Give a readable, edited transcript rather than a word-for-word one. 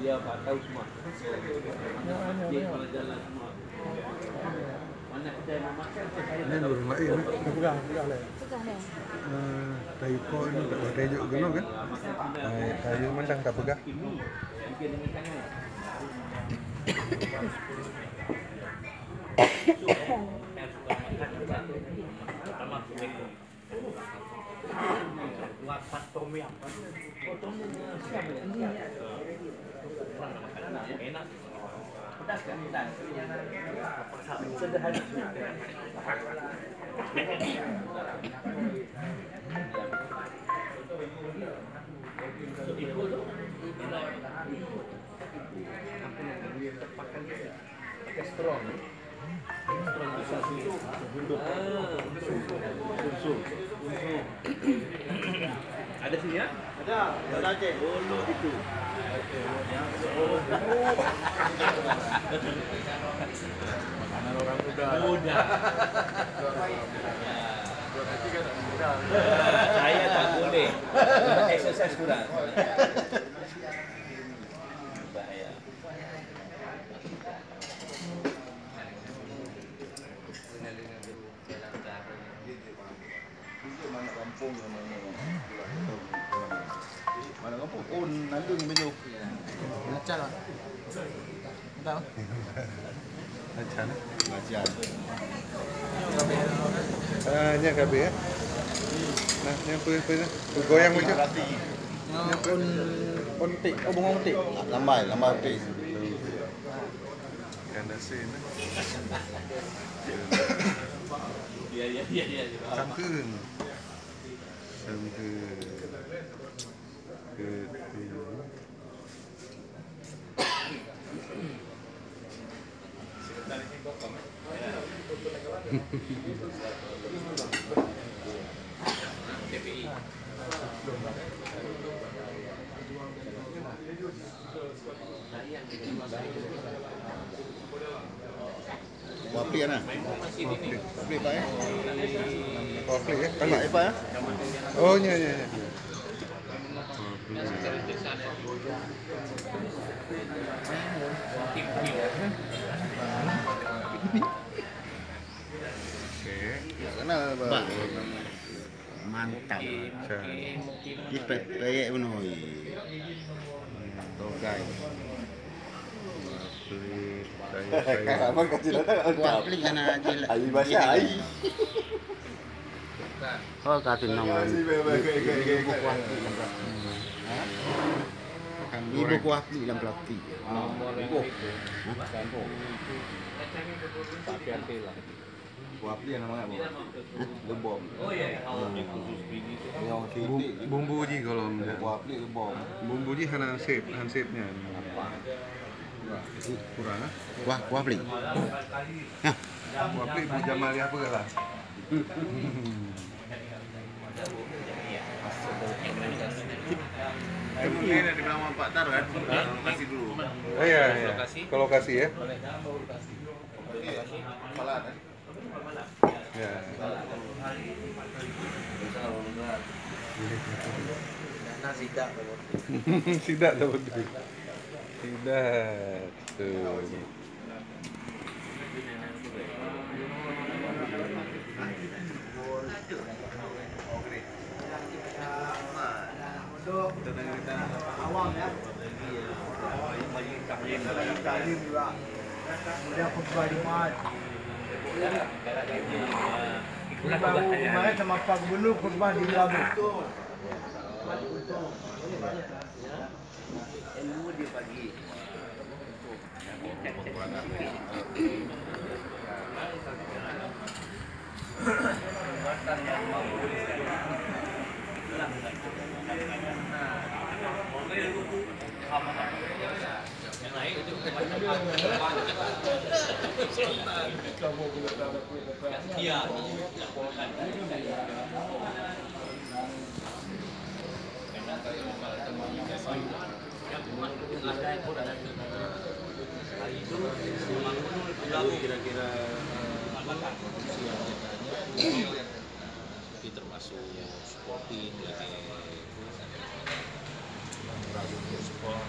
dia tahu semua. Dia kalau jalan semua. Mana kita yang memakai saya. Ini burung lain. Pegang lah. Tayu kok ini tak ada tajuk geno kan? Tayu macam tak pegang. Enak. Pedas kan? Pedas. Sederhana. Pakai strong. Strong bisa untuk ada sini ya? Ada. Ada aja. Oh, itu. Makanan orang muda. Muda. Saya tak boleh. Exercise kurang. Bahaya. Mana kampung mana kampung un nanti baju Ngacal lah. Tahu? Macam mana? ngajar Nya kabe ya. Nah, nya apa goyang macam. Untik, bungong untik. lambai pis Kan asin. Ya. Sangkeun. wapi kan wapi pak ya Kopi ya. Kan pak ya Oh, nya. karena mantap ipet payek menoi togai Apa kecil ada Kuapli kana aja. ai bahasa ai Oh, katin nang. Ibu kuapli dalam pelati. wapi namanya bu lebom Oh ya, khusus bini itu. yang sini bumbu ji kalau wapi lebom bumbu ji hansipnya. Kurang ah. Wah, kuapli. Kopi Bu Jamal apa lah? ini ada di belakang Pak Tar kan kasih dulu Oh iya. Ke lokasi ya. salah kan Ya. Sidak dapat duit. Sidak. Tuh. awam ya. Talim juga. Kemudian khutbah Jumat. Kemarin sama Pak Gubernur khutbah di Labu. Ilmu dia pagi. Iya. Kira-kira tapi termasuk sporting lagi sport